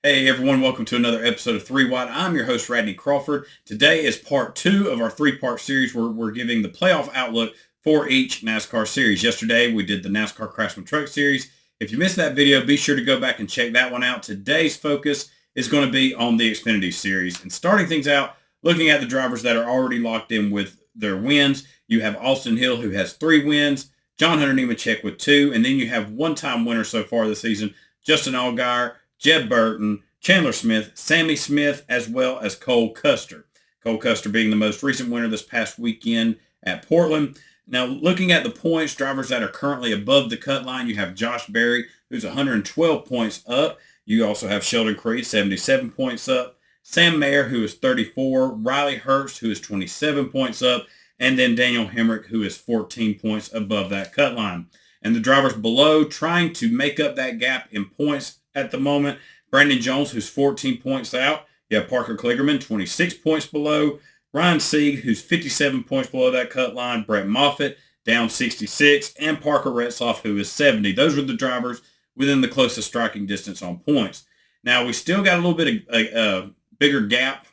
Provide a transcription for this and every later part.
Hey everyone, welcome to another episode of 3 Wide. I'm your host, Radney Crawford. Today is part 2 of our 3-part series where we're giving the playoff outlook for each NASCAR series. Yesterday, we did the NASCAR Craftsman Truck Series. If you missed that video, be sure to go back and check that one out. Today's focus is going to be on the Xfinity Series. And starting things out, looking at the drivers that are already locked in with their wins, you have Austin Hill, who has 3 wins, John Hunter Nemechek with 2, and then you have one-time winner so far this season, Justin Allgaier, Jeb Burton, Chandler Smith, Sammy Smith, as well as Cole Custer. Cole Custer being the most recent winner this past weekend at Portland. Now, looking at the points, drivers that are currently above the cut line, you have Josh Berry, who's 112 points up. You also have Sheldon Creed, 77 points up. Sam Mayer, who is 34. Riley Hurst, who is 27 points up. And then Daniel Hemrick, who is 14 points above that cut line. And the drivers below trying to make up that gap in points at the moment, Brandon Jones, who's 14 points out. You have Parker Kligerman, 26 points below. Ryan Sieg, who's 57 points below that cut line. Brett Moffitt, down 66. And Parker Retzlaff, who is 70. Those are the drivers within the closest striking distance on points. Now, we still got a little bit of a bigger gap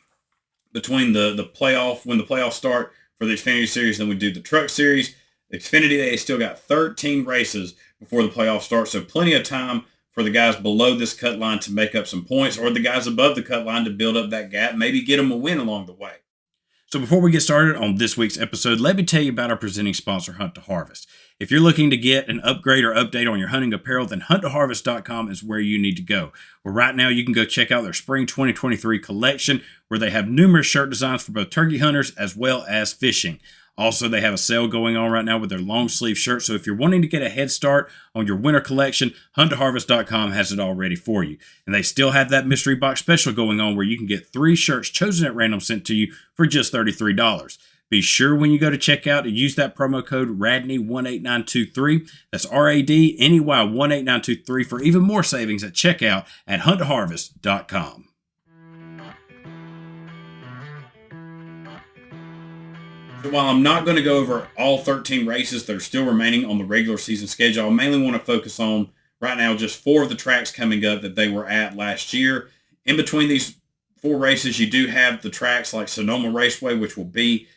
between the playoff, when the playoffs start for the Xfinity Series, than we do the Truck Series. Xfinity, they still got 13 races before the playoffs start, so plenty of time for the guys below this cut line to make up some points, or the guys above the cut line to build up that gap, maybe get them a win along the way. So before we get started on this week's episode, let me tell you about our presenting sponsor, Hunt to Harvest. If you're looking to get an upgrade or update on your hunting apparel, then hunttoharvest.com is where you need to go. Well, right now you can go check out their Spring 2023 collection, where they have numerous shirt designs for both turkey hunters as well as fishing. Also, they have a sale going on right now with their long sleeve shirts. So if you're wanting to get a head start on your winter collection, hunttoharvest.com has it all ready for you. And they still have that mystery box special going on where you can get 3 shirts chosen at random sent to you for just $33. Be sure when you go to checkout to use that promo code RADNEY18923. That's RADNEY18923 for even more savings at checkout at hunttoharvest.com. So while I'm not going to go over all 13 races that are still remaining on the regular season schedule, I mainly want to focus on right now just 4 of the tracks coming up that they were at last year. In between these 4 races, you do have the tracks like Sonoma Raceway, which will be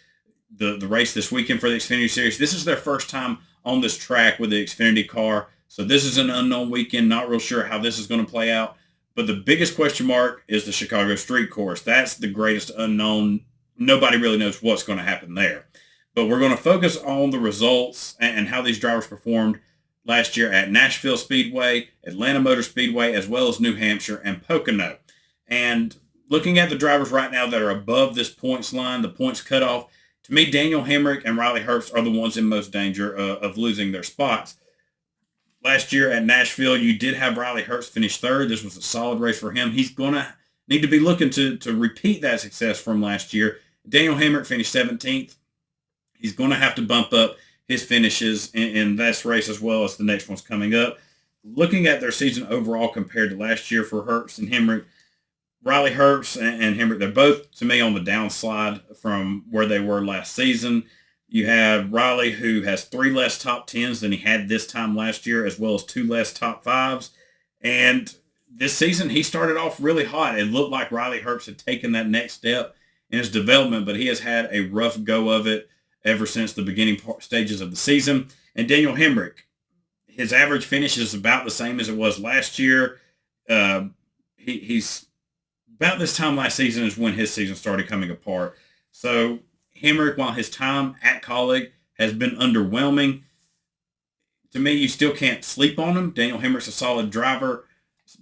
the race this weekend for the Xfinity Series. This is their first time on this track with the Xfinity car, so this is an unknown weekend. Not real sure how this is going to play out, but the biggest question mark is the Chicago Street Course. That's the greatest unknown. Nobody really knows what's going to happen there. But we're going to focus on the results and how these drivers performed last year at Nashville Speedway, Atlanta Motor Speedway, as well as New Hampshire and Pocono. And looking at the drivers right now that are above this points line, the points cutoff, to me, Daniel Hemrick and Riley Hurst are the ones in most danger of losing their spots. Last year at Nashville, you did have Riley Hurst finish 3rd. This was a solid race for him. He's going to need to be looking to repeat that success from last year. Daniel Hemrick finished 17th. He's going to have to bump up his finishes in this race as well as the next one's coming up. Looking at their season overall compared to last year for Hurst and Hemrick, Riley Hurst and Hemrick, they're both, to me, on the downslide from where they were last season. You have Riley, who has 3 less top 10s than he had this time last year, as well as 2 less top 5s. And this season, he started off really hot. It looked like Riley Hurst had taken that next step in his development, but he has had a rough go of it ever since the beginning stages of the season. And Daniel Hemrick, his average finish is about the same as it was last year. He's about this time last season is when his season started coming apart. So Hemrick, while his time at Colleague has been underwhelming, to me, you still can't sleep on him. Daniel Hemrick's a solid driver,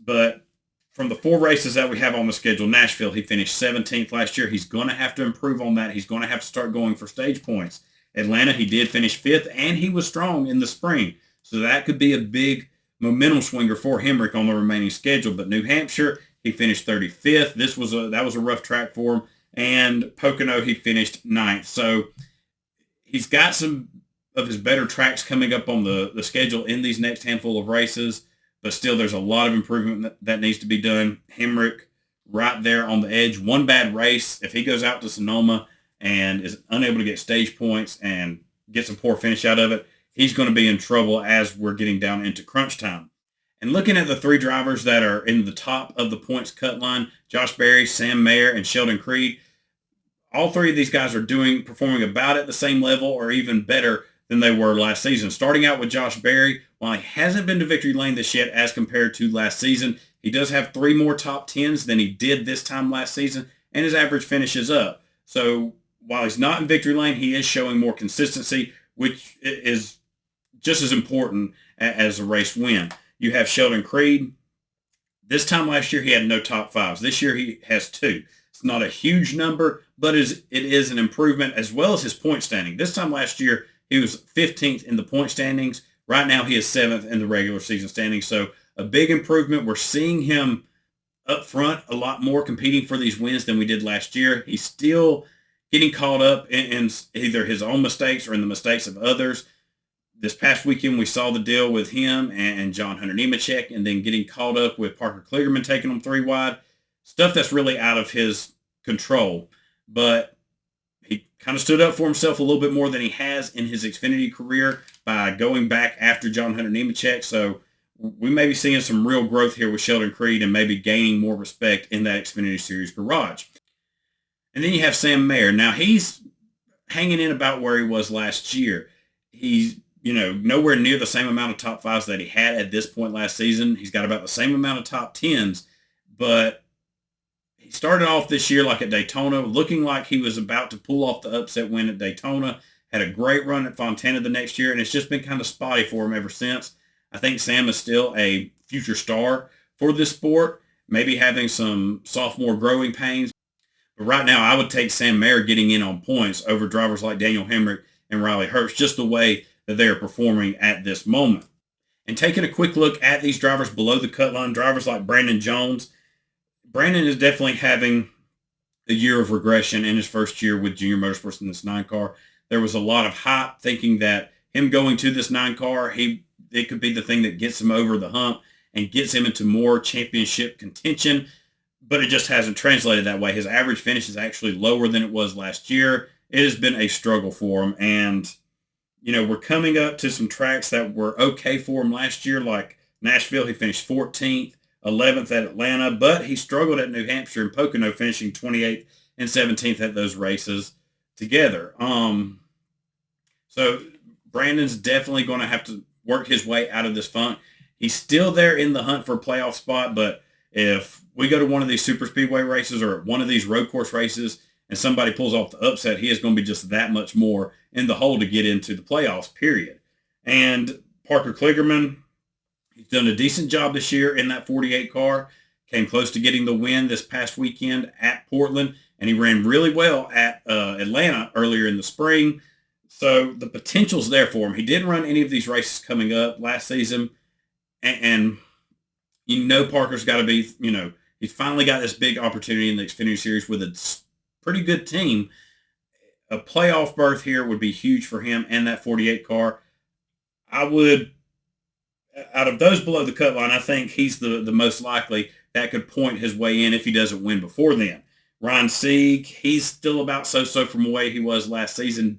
but from the 4 races that we have on the schedule, Nashville, he finished 17th last year. He's going to have to improve on that. He's going to have to start going for stage points. Atlanta, he did finish 5th, and he was strong in the spring. So that could be a big momentum swinger for Hemrick on the remaining schedule. But New Hampshire, he finished 35th. That was a rough track for him. And Pocono, he finished 9th. So he's got some of his better tracks coming up on the schedule in these next handful of races. But still, there's a lot of improvement that needs to be done. Hemrick right there on the edge. One bad race, if he goes out to Sonoma and is unable to get stage points and gets a poor finish out of it, he's going to be in trouble as we're getting down into crunch time. And looking at the three drivers that are in the top of the points cut line, Josh Berry, Sam Mayer, and Sheldon Creed, all three of these guys are performing about at the same level or even better than they were last season. Starting out with Josh Berry, while he hasn't been to victory lane this yet as compared to last season, he does have 3 more top 10s than he did this time last season, and his average finishes up. So while he's not in victory lane, he is showing more consistency, which is just as important as a race win. You have Sheldon Creed. This time last year, he had no top 5s. This year, he has 2. It's not a huge number, but it is an improvement, as well as his point standing. This time last year, he was 15th in the point standings. Right now, he is 7th in the regular season standings. So a big improvement. We're seeing him up front a lot more, competing for these wins than we did last year. He's still getting caught up in either his own mistakes or in the mistakes of others. This past weekend, we saw the deal with him and John Hunter Nemechek, and then getting caught up with Parker Kligerman taking him 3 wide. Stuff that's really out of his control. But he kind of stood up for himself a little bit more than he has in his Xfinity career by going back after John Hunter Nemechek. So we may be seeing some real growth here with Sheldon Creed and maybe gaining more respect in that Xfinity Series garage. And then you have Sam Mayer. Now, he's hanging in about where he was last year. He's nowhere near the same amount of top 5s that he had at this point last season. He's got about the same amount of top 10s, but he started off this year like at Daytona, looking like he was about to pull off the upset win at Daytona. Had a great run at Fontana the next year, and it's just been kind of spotty for him ever since. I think Sam is still a future star for this sport, maybe having some sophomore growing pains. But right now, I would take Sam Mayer getting in on points over drivers like Daniel Hemrick and Riley Herbst, just the way that they are performing at this moment. And taking a quick look at these drivers below the cut line, drivers like Brandon Jones. Brandon is definitely having a year of regression in his first year with Junior Motorsports in this 9 car. There was a lot of hype thinking that him going to this 9 car, it could be the thing that gets him over the hump and gets him into more championship contention, but it just hasn't translated that way. His average finish is actually lower than it was last year. It has been a struggle for him, and we're coming up to some tracks that were okay for him last year, like Nashville. He finished 14th. 11th at Atlanta, but he struggled at New Hampshire and Pocono, finishing 28th and 17th at those races together. So Brandon's definitely going to have to work his way out of this funk. He's still there in the hunt for a playoff spot, but if we go to one of these super speedway races or one of these road course races and somebody pulls off the upset, he is going to be just that much more in the hole to get into the playoffs, period. And Parker Kligerman, he's done a decent job this year in that 48 car. Came close to getting the win this past weekend at Portland, and he ran really well at Atlanta earlier in the spring. So the potential's there for him. He didn't run any of these races coming up last season, and Parker's got to be, he's finally got this big opportunity in the Xfinity Series with a pretty good team. A playoff berth here would be huge for him and that 48 car. Out of those below the cut line, I think he's the most likely that could point his way in if he doesn't win before then. Ryan Sieg, he's still about so-so from the way he was last season.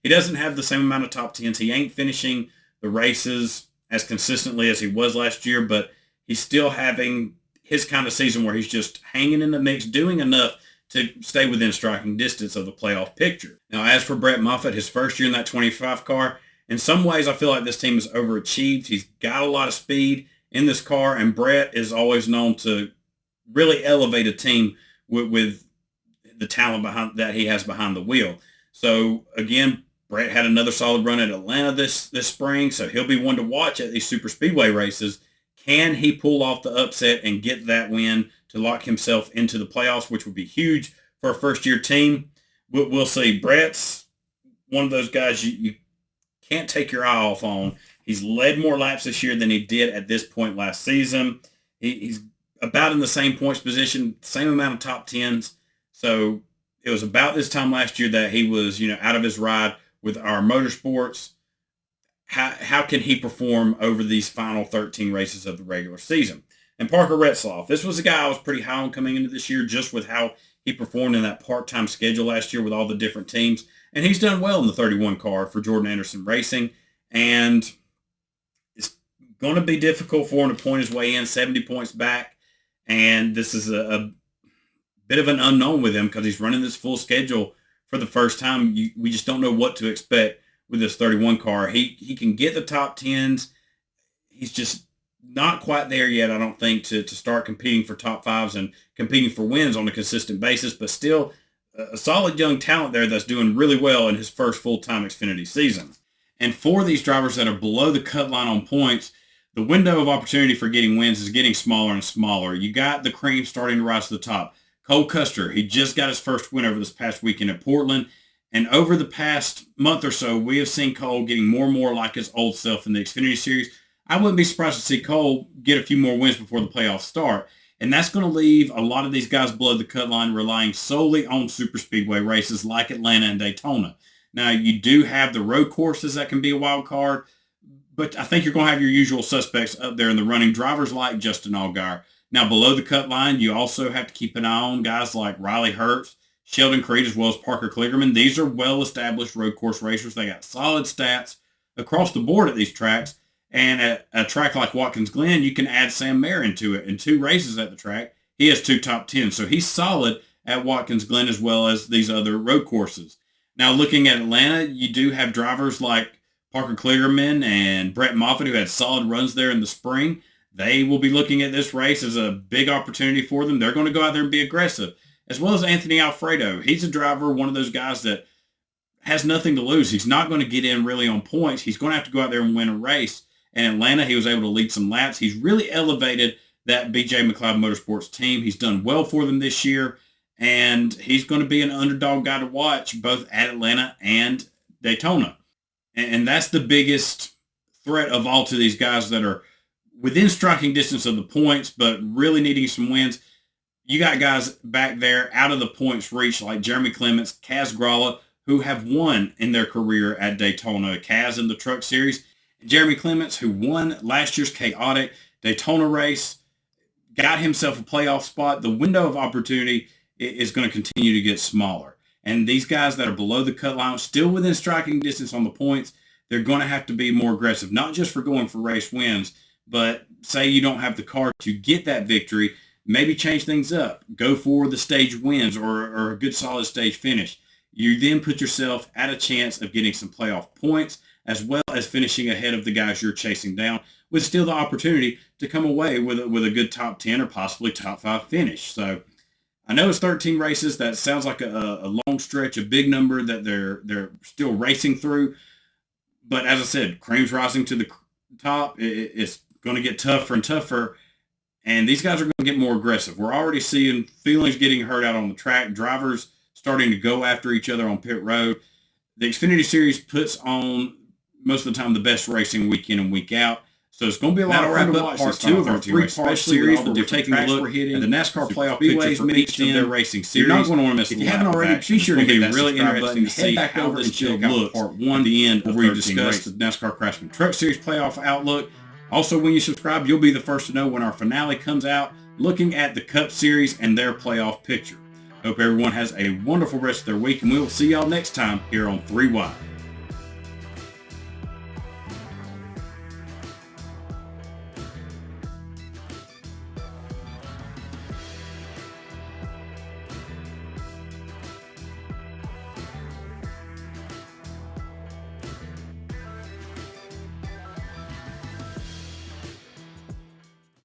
He doesn't have the same amount of top 10s. He ain't finishing the races as consistently as he was last year, but he's still having his kind of season where he's just hanging in the mix, doing enough to stay within striking distance of the playoff picture. Now, as for Brett Moffitt, his first year in that 25 car, in some ways, I feel like this team has overachieved. He's got a lot of speed in this car, and Brett is always known to really elevate a team with the talent that he has behind the wheel. So, again, Brett had another solid run at Atlanta this spring, so he'll be one to watch at these super speedway races. Can he pull off the upset and get that win to lock himself into the playoffs, which would be huge for a first-year team? We'll see. Brett's one of those guys you can't take your eye off on. He's led more laps this year than he did at this point last season. He's about in the same points position, same amount of top 10s. So it was about this time last year that he was, out of his ride with our motorsports. How can he perform over these final 13 races of the regular season? And Parker Retzlaff, this was a guy I was pretty high on coming into this year just with how he performed in that part-time schedule last year with all the different teams. And he's done well in the 31 car for Jordan Anderson Racing. And it's going to be difficult for him to point his way in 70 points back. And this is a bit of an unknown with him because he's running this full schedule for the first time. We just don't know what to expect with this 31 car. He can get the top 10s. He's just not quite there yet, I don't think, to start competing for top 5s and competing for wins on a consistent basis, but still a solid young talent there that's doing really well in his first full-time Xfinity season. And for these drivers that are below the cut line on points, the window of opportunity for getting wins is getting smaller and smaller. You got the cream starting to rise to the top. Cole Custer, he just got his first win over this past weekend at Portland. And over the past month or so, we have seen Cole getting more and more like his old self in the Xfinity Series. I wouldn't be surprised to see Cole get a few more wins before the playoffs start. And that's going to leave a lot of these guys below the cut line relying solely on super speedway races like Atlanta and Daytona. Now, you do have the road courses that can be a wild card, but I think you're going to have your usual suspects up there in the running, drivers like Justin Allgaier. Now, below the cut line, you also have to keep an eye on guys like Riley Herbst, Sheldon Creed, as well as Parker Kligerman. These are well-established road course racers. They got solid stats across the board at these tracks. And at a track like Watkins Glen, you can add Sam Mayer into it. In 2 races at the track, he has 2 top 10s. So he's solid at Watkins Glen as well as these other road courses. Now, looking at Atlanta, you do have drivers like Parker Kligerman and Brett Moffitt, who had solid runs there in the spring. They will be looking at this race as a big opportunity for them. They're going to go out there and be aggressive, as well as Anthony Alfredo. He's a driver, one of those guys that has nothing to lose. He's not going to get in really on points. He's going to have to go out there and win a race. In Atlanta, he was able to lead some laps. He's really elevated that BJ McLeod Motorsports team. He's done well for them this year, and he's going to be an underdog guy to watch both at Atlanta and Daytona. And that's the biggest threat of all to these guys that are within striking distance of the points, but really needing some wins. You got guys back there out of the points reach like Jeremy Clements, Kaz Gralla, who have won in their career at Daytona. Kaz in the Truck Series. Jeremy Clements, who won last year's chaotic Daytona race, got himself a playoff spot. The window of opportunity is going to continue to get smaller. And these guys that are below the cut line, still within striking distance on the points, they're going to have to be more aggressive, not just for going for race wins, but say you don't have the car to get that victory, maybe change things up. Go for the stage wins or a good solid stage finish. You then put yourself at a chance of getting some playoff points, as well as finishing ahead of the guys you're chasing down, with still the opportunity to come away with a good top 10 or possibly top 5 finish. So I know it's 13 races. That sounds like a long stretch, a big number that they're still racing through. But as I said, cream's rising to the top. It's going to get tougher and tougher, and these guys are going to get more aggressive. We're already seeing feelings getting hurt out on the track, drivers starting to go after each other on pit road. The Xfinity Series puts on most of the time the best racing week in and week out. So it's going to be a lot of fun to watch. Part 2 of our 3-part series, where we're taking a look at the NASCAR playoff picture for each of their racing series. You're not going to want to miss the If you haven't already, be sure to get really interesting to see back over and check out part 1 at the end, where we discuss the NASCAR Craftsman Truck Series playoff outlook. Also, when you subscribe, you'll be the first to know when our finale comes out, looking at the Cup Series and their playoff picture. Hope everyone has a wonderful rest of their week, and we will see y'all next time here on 3 Wide.